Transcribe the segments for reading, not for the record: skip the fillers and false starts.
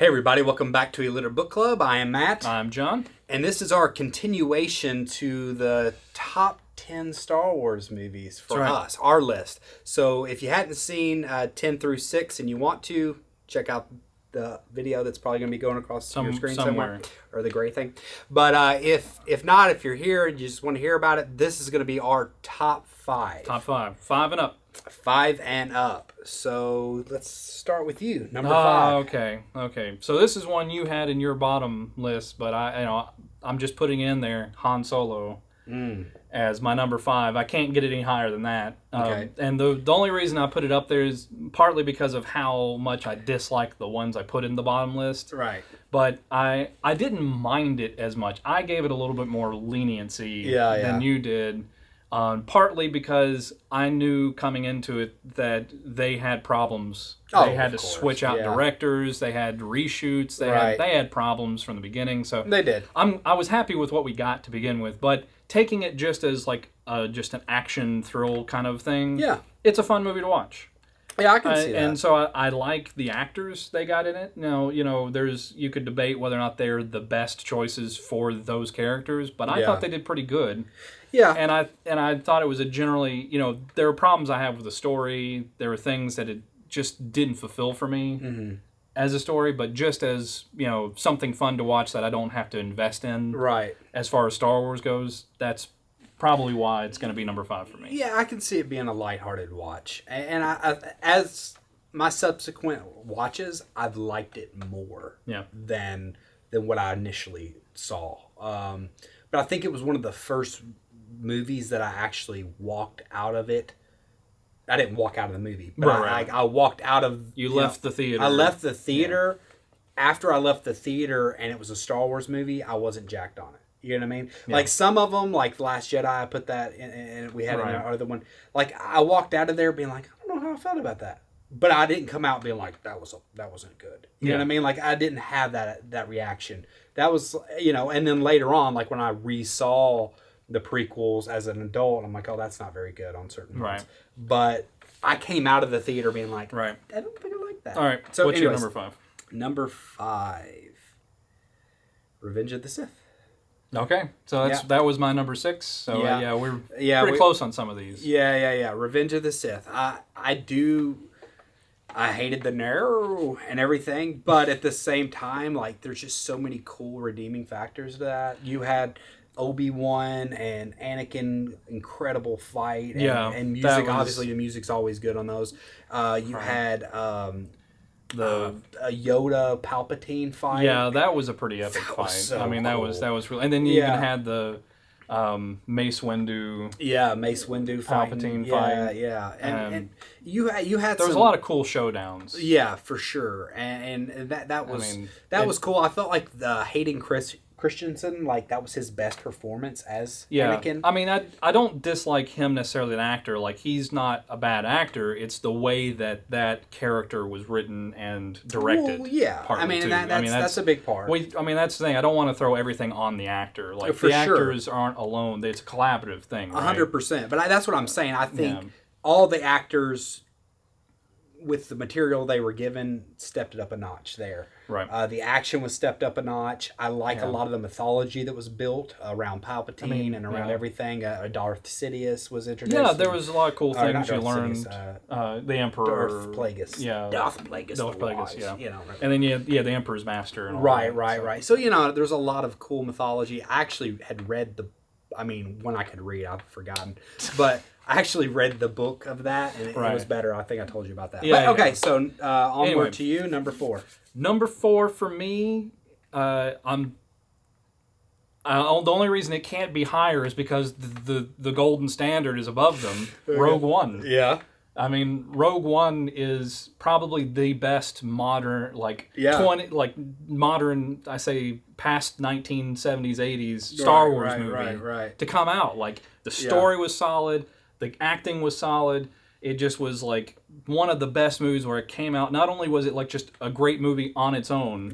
Hey everybody, welcome back to Illiterate Book Club. I am Matt. I'm John. And this is our continuation to the top 10 Star Wars movies for us, our list. So if you hadn't seen 10 through 6 and you want to, check out the video that's probably going to be going across your screen somewhere. Or the gray thing. But if not, if you're here and you just want to hear about it, this is going to be our top 5. Top 5. 5 and up. 5 and up. So let's start with you, number 5. Okay. So this is one you had in your bottom list, but I'm just putting in there Han Solo as my number 5. I can't get it any higher than that. Okay. And the only reason I put it up there is partly because of how much I dislike the ones I put in the bottom list. Right. But I didn't mind it as much. I gave it a little bit more leniency than you did. Partly because I knew coming into it that they had problems. They had to switch out directors. They had reshoots. They had problems from the beginning. So they did. I was happy with what we got to begin with, but taking it just as like just an action thrill kind of thing. Yeah, it's a fun movie to watch. Yeah, I can see that. And so I like the actors they got in it. Now, you could debate whether or not they're the best choices for those characters, but I thought they did pretty good. Yeah. And I thought it was a generally, there were problems I have with the story. There were things that it just didn't fulfill for me as a story, but just as, something fun to watch that I don't have to invest in. Right. As far as Star Wars goes, that's probably why it's going to be number 5 for me. Yeah, I can see it being a lighthearted watch. And I as my subsequent watches, I've liked it more than what I initially saw. But I think it was one of the first movies that I actually walked out of it. I didn't walk out of the movie, but I walked out of... You left the theater. I left the theater. Yeah. After I left the theater and it was a Star Wars movie, I wasn't jacked on it. You know what I mean? Yeah. Like some of them, like The Last Jedi, I put that in, and we had another other one. Like I walked out of there being like, I don't know how I felt about that. But I didn't come out being like, that wasn't good. You know what I mean? Like I didn't have that reaction. That was, and then later on, like when I resaw the prequels as an adult, I'm like, oh, that's not very good on certain ones. But I came out of the theater being like, I don't think I like that. All right. So what's your number 5? Number 5, Revenge of the Sith. Okay, so that was my number 6. So we're pretty close on some of these. Yeah. Revenge of the Sith. I hated the narrow and everything, but at the same time, like there's just so many cool redeeming factors to that. You had Obi-Wan and Anakin, incredible fight, and music. Obviously, the music's always good on those. You had the Yoda Palpatine fight. Yeah, that was a pretty epic fight. So I mean, cool. that was really. And then you even had the Mace Windu. Yeah, Mace Windu Palpatine fight. Yeah, and you had. There was a lot of cool showdowns. Yeah, for sure, and that was cool. I felt like the Hayden Christensen, like that was his best performance as Anakin. I mean, I don't dislike him necessarily, an actor. Like he's not a bad actor. It's the way that character was written and directed. Well, yeah, I mean, that's a big part. That's the thing. I don't want to throw everything on the actor. Like the actors aren't alone. It's a collaborative thing. 100%. But that's what I'm saying. I think all the actors, with the material they were given, stepped it up a notch there. Right. The action was stepped up a notch. I like a lot of the mythology that was built around Palpatine and around everything. Darth Sidious was introduced. Yeah, there was a lot of cool things you learned. The Emperor. Darth Plagueis. Yeah. Darth Plagueis. And then the Emperor's Master. And all right. So, there's a lot of cool mythology. I actually had read when I could read, I've forgotten. But I actually read the book of that, and it was better. I think I told you about that. So onward to you, number 4. Number 4 for me, the only reason it can't be higher is because the golden standard is above them. Rogue One. Yeah. I mean, Rogue One is probably the best modern, modern, I say, past 1970s, 80s Star Wars movie to come out. Like, the story was solid, the acting was solid. it just was like one of the best movies where it came out. Not only was it like just a great movie on its own,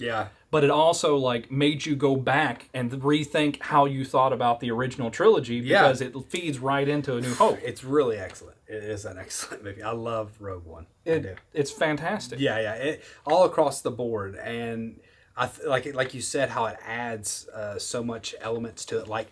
but it also like made you go back and rethink how you thought about the original trilogy because it feeds right into A New Hope. It's really excellent. It is an excellent movie. I love Rogue One. It's fantastic. Yeah. All across the board, and I like you said, how it adds so much elements to it. Like,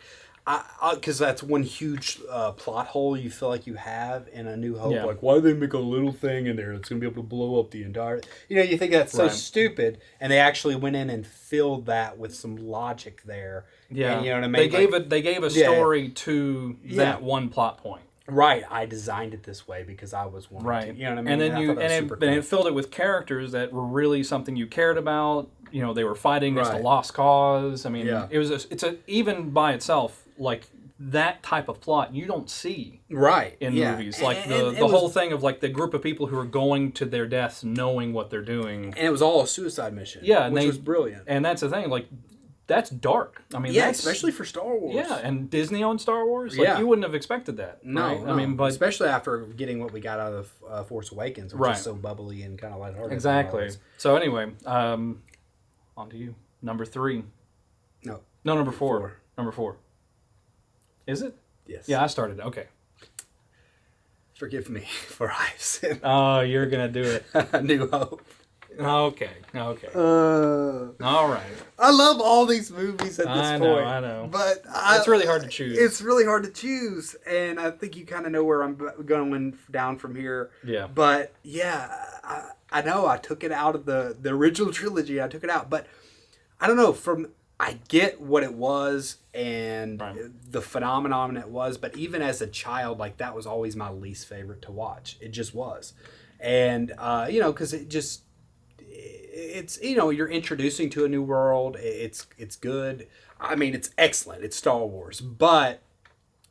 because that's one huge plot hole you feel like you have in A New Hope. Yeah. Like, why do they make a little thing in there that's going to be able to blow up the entire... you think that's so stupid, and they actually went in and filled that with some logic there. Yeah. And, you know what I mean? They gave a story to that one plot point. Right, I designed it this way because I was one. Right, to, you know what I mean. And then it filled it with characters that were really something you cared about. They were fighting against a lost cause. I mean, it's even by itself like that type of plot you don't see in movies. Like the whole thing of like the group of people who are going to their deaths knowing what they're doing, and it was all a suicide mission. Yeah, which was brilliant. And that's the thing, like. That's dark. I mean, especially for Star Wars. Yeah, and Disney on Star Wars. Like, you wouldn't have expected that. No, right? No. I mean, but especially after getting what we got out of Force Awakens, which is so bubbly and kind of lighthearted. Exactly. So anyway, on to you. Number 3. No, number 4. Number 4. Is it? Yes. Yeah, I started. Okay. Forgive me for I sin. Oh, you're gonna do it. A New Hope. Okay. All right. I love all these movies at this point. I know. But it's really hard to choose. It's really hard to choose, and I think you kind of know where I'm going down from here. Yeah. But I know I took it out of the original trilogy. I took it out, but I don't know. I get what it was and the phenomenon it was, but even as a child, like that was always my least favorite to watch. It just was, and because it just. It's you're introducing to a new world. It's good. I mean, it's excellent. It's Star Wars, but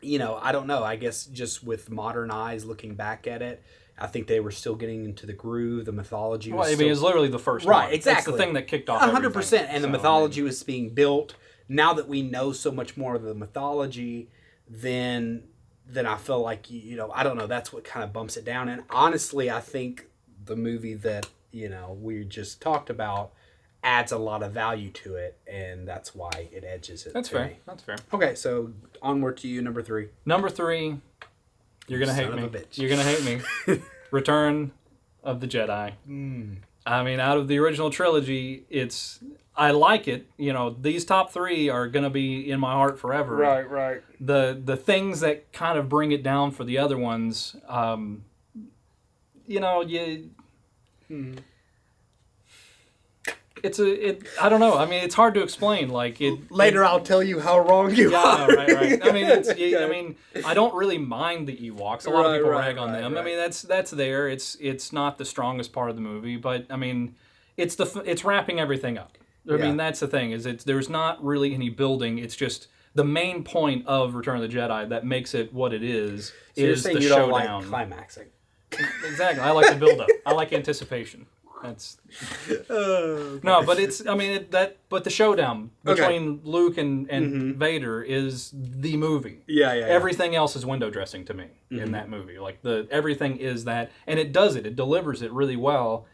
I don't know. I guess just with modern eyes looking back at it, I think they were still getting into the groove. The mythology was it was literally the first one. Exactly. It's the thing that kicked off 100%. And the mythology was being built. Now that we know so much more of the mythology, then I feel like I don't know. That's what kind of bumps it down. And honestly, I think the movie that we just talked about adds a lot of value to it, and that's why it edges it. That's fair. That's fair. Okay, so onward to you, number 3. Number 3, you're gonna hate me. Son of a bitch. You're gonna hate me. Return of the Jedi. I mean, out of the original trilogy, I like it. These top 3 are gonna be in my heart forever. Right. The things that kind of bring it down for the other ones, I don't know. I mean, it's hard to explain. Like later, I'll tell you how wrong you are. Right. I mean, I don't really mind the Ewoks. A lot of people rag on them. Right. I mean, that's there. It's not the strongest part of the movie, but I mean, it's wrapping everything up. I mean, that's the thing. There's not really any building. It's just the main point of Return of the Jedi that makes it what it is. So you're saying you showdown. Don't like climaxing. Exactly. I like the build up. I like anticipation. That's no, but but the showdown between Luke and Vader is the movie. Yeah. Everything else is window dressing to me in that movie. Like everything is that, and it does it. It delivers it really well.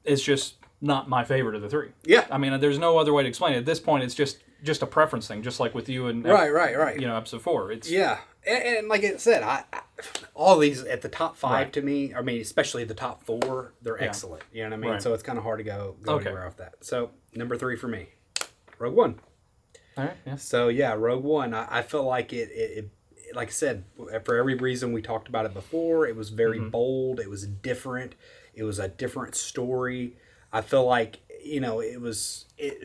It's just not my favorite of the 3. Yeah. I mean, there's no other way to explain it. At this point, it's just a preference thing, just like with you and right. Episode 4. It's and like I said, I all these at the top 5 to me. I mean, especially the top 4, they're excellent. You know what I mean? Right. So it's kind of hard to go anywhere off that. So number 3 for me, Rogue One. All right. Yeah. So Rogue One. I feel like it like I said, for every reason we talked about it before, it was very bold. It was different. It was a different story. I feel like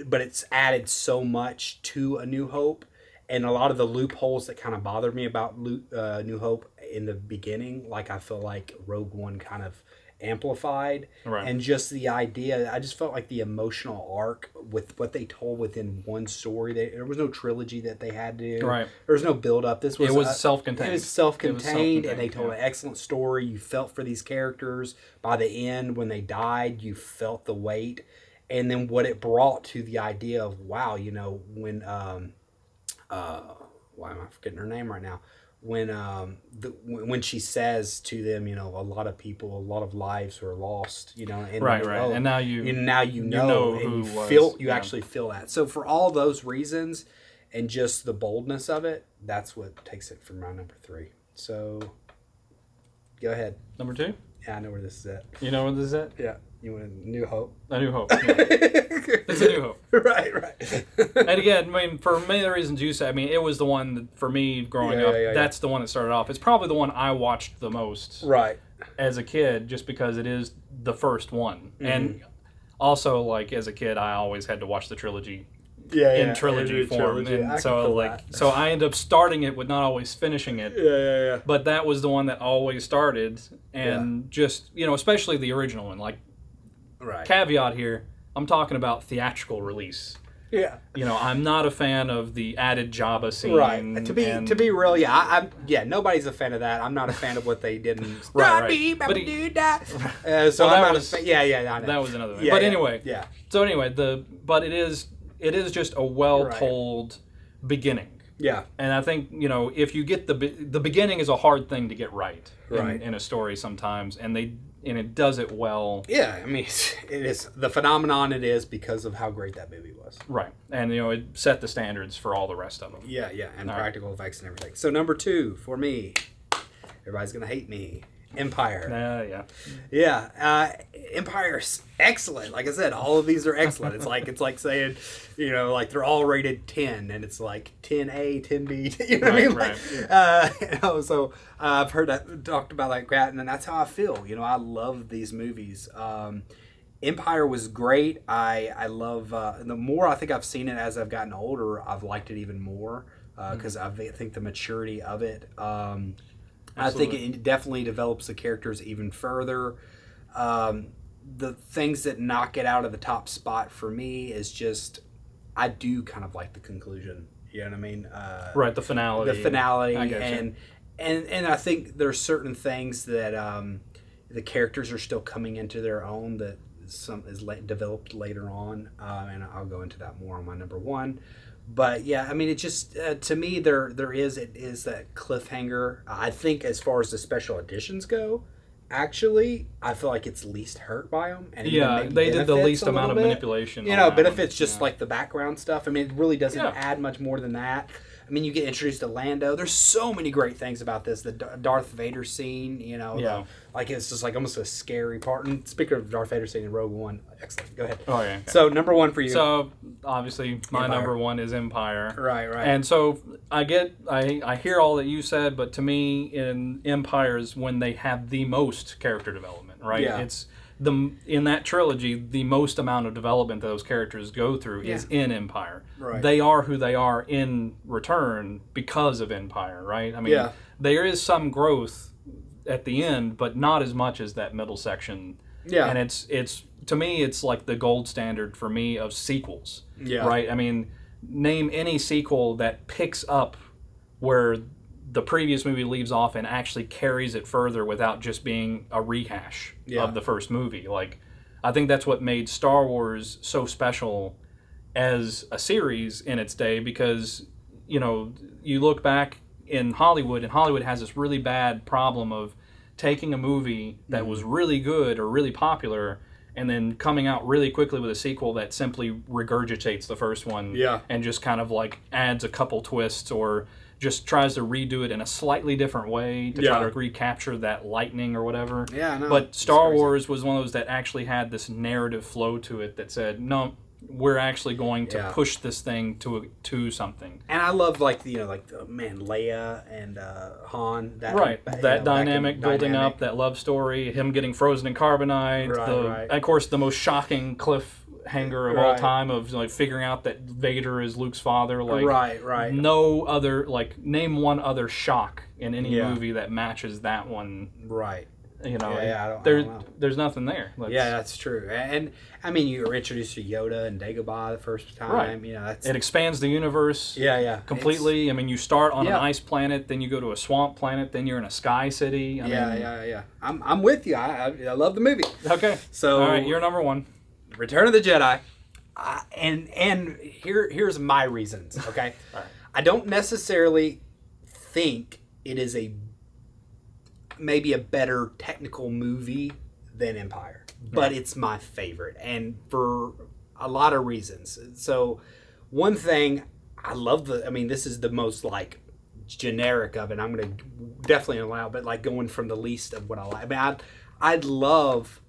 but it's added so much to A New Hope, and a lot of the loopholes that kind of bothered me about New Hope in the beginning, like I feel like Rogue One kind of amplified, and just the idea. I just felt like the emotional arc with what they told within one story. There was no trilogy that they had to do. Right. There was no build up. This was self-contained. It was self-contained, and they told an excellent story. You felt for these characters. By the end, when they died, you felt the weight. And then what it brought to the idea of, wow, when why am I forgetting her name right now? when she says to them, a lot of people, a lot of lives were lost, and right, and now you know and who you actually feel that. So for all those reasons, and just the boldness of it, that's what takes it from my number 3. So, go ahead. Number 2? Yeah, I know where this is at. You know where this is at? Yeah. You want a New Hope? A New Hope. Yeah. It's a New Hope. Right. And again, I mean, for many of the reasons you said, I mean, it was the one that, for me growing up. That's the one that started off. It's probably the one I watched the most. Right. As a kid, just because it is the first one, and also like as a kid, I always had to watch the trilogy. In trilogy form, and so I end up starting it with not always finishing it. Yeah. But that was the one that always started, and just especially the original one. Like, caveat here, I'm talking about theatrical release. Yeah. I'm not a fan of the added Jabba scene. Right. To be real, I'm nobody's a fan of that. I'm not a fan of what they did in right. But so I'm not a fan. Yeah, I know. That was another thing. But anyway. Yeah. So anyway, but it is just a well-told beginning. Yeah. And I think, if you get the beginning is a hard thing to get right in a story sometimes, and it does it well. Yeah, I mean, it is the phenomenon it is because of how great that movie was. Right. And, it set the standards for all the rest of them. Yeah, and practical effects and everything. So number 2 for me, everybody's going to hate me. Empire. Yeah. Empire's excellent. Like I said, all of these are excellent. It's like saying, like they're all rated 10, and it's like 10A, 10B. You know what I mean? Right. So I've heard that talked about like that, and that's how I feel. I love these movies. Empire was great. I love the more I think I've seen it as I've gotten older, I've liked it even more because I think the maturity of it. I think it definitely develops the characters even further. The things that knock it out of the top spot for me is just, I do kind of like the conclusion. You know what I mean? Right, the finality. And I think there's certain things that the characters are still coming into their own that some is developed later on, and I'll go into that more on my number 1. But yeah, I mean, it just to me there is that cliffhanger. I think as far as the special editions go, actually, I feel like it's least hurt by them. And they did the least amount of manipulation. Benefits just like the background stuff. I mean, it really doesn't add much more than that. I mean, you get introduced to Lando. There's so many great things about this. The Darth Vader scene, it's just like almost a scary part. And speaking of Darth Vader scene in Rogue One, excellent. Go ahead. Oh, yeah. Okay. So, number 1 for you. So, obviously, my number 1 is Empire. Right. And so, I hear all that you said, but to me, in Empire is when they have the most character development, right? Yeah. It's in that trilogy, the most amount of development that those characters go through is in Empire. Right. They are who they are in Return because of Empire, right? I mean, there is some growth at the end, but not as much as that middle section. Yeah. And it's to me, it's like the gold standard for me of sequels. Yeah. Right? I mean, name any sequel that picks up where the previous movie leaves off and actually carries it further without just being a rehash of the first movie. Like, I think that's what made Star Wars so special as a series in its day, because, you look back in Hollywood, and Hollywood has this really bad problem of taking a movie that was really good or really popular and then coming out really quickly with a sequel that simply regurgitates the first one and just kind of like adds a couple twists or just tries to redo it in a slightly different way to try to recapture that lightning or whatever. Yeah, no. But Star Wars was one of those that actually had this narrative flow to it that said, no, we're actually going to push this thing to something. And I love Leia and Han. That dynamic building up, that love story, him getting frozen in carbonite. Of course, the most shocking cliffhanger of all time of like figuring out that Vader is Luke's father. Like, no other, name one other shock in any movie that matches that one. Right. I don't know. There's nothing there. That's true. And I mean, you were introduced to Yoda and Dagobah the first time. Right. It expands the universe. Completely. I mean, you start on an ice planet, then you go to a swamp planet, then you're in a sky city. I'm with you. I love the movie. Okay. So, all right, you're number 1. Return of the Jedi. And here's my reasons. Okay. All right. I don't necessarily think it is maybe a better technical movie than Empire, but it's my favorite, and for a lot of reasons. So one thing I love this is the most like generic of it. I'm going to definitely allow, but like going from the least of what I like. I mean, I'd love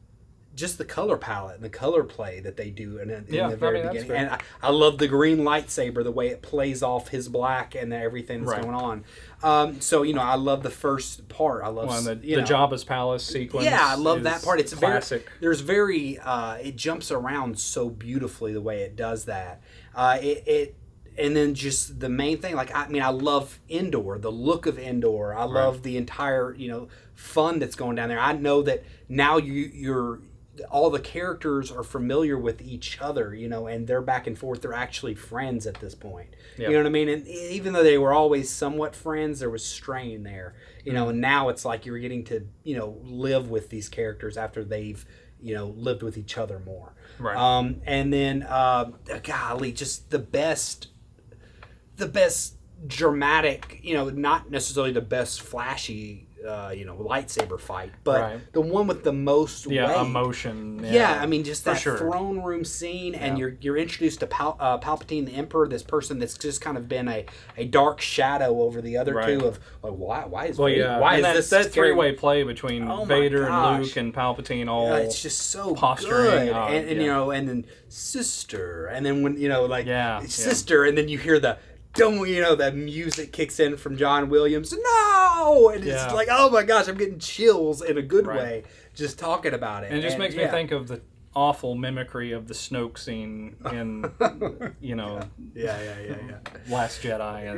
just the color palette and the color play that they do in the very beginning. And I love the green lightsaber, the way it plays off his black and everything that's going on. So, I love the first part. I love the Jabba's palace sequence. Yeah, I love that part. It's classic. It jumps around so beautifully the way it does that. And then just the main thing, I love Endor, the look of Endor. I love the entire, fun that's going down there. I know that now you're all the characters are familiar with each other, and they're back and forth. They're actually friends at this point. Yep. You know what I mean? And even though they were always somewhat friends, there was strain there, and now it's like you're getting to, live with these characters after they've, lived with each other more. Right. And then, golly, just the best dramatic, not necessarily the best flashy, lightsaber fight, but the one with the most weight. Emotion. Yeah, just that throne room scene, and you're introduced to Palpatine, the Emperor, this person that's just kind of been a dark shadow over the other two of like why is that three-way play between Vader and Luke and Palpatine all it's just so posturing good. And then sister, and then when sister, and then you hear the that music kicks in from John Williams. No! And it's like, oh my gosh, I'm getting chills in a good way just talking about it. And it just makes me think of the awful mimicry of the Snoke scene in, Last Jedi.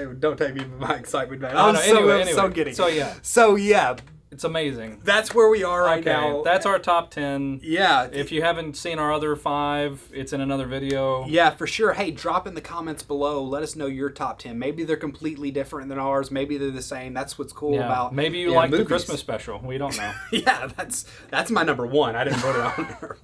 And don't take me with my excitement back. Anyway. So giddy. So yeah. It's amazing. That's where we are right now. That's our top 10. Yeah. If you haven't seen our other 5, it's in another video. Yeah, for sure. Hey, drop in the comments below. Let us know your top 10. Maybe they're completely different than ours. Maybe they're the same. That's what's cool about Maybe you like movies. The Christmas special. We don't know. Yeah, that's my number 1. I didn't put it on there.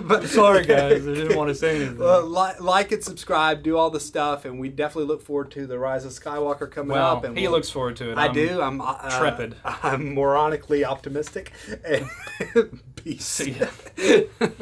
But sorry, guys. I didn't want to say anything. Like and subscribe. Do all the stuff. And we definitely look forward to The Rise of Skywalker coming up. And he looks forward to it. I do. I'm trepid. I'm moronically optimistic. And peace. See ya.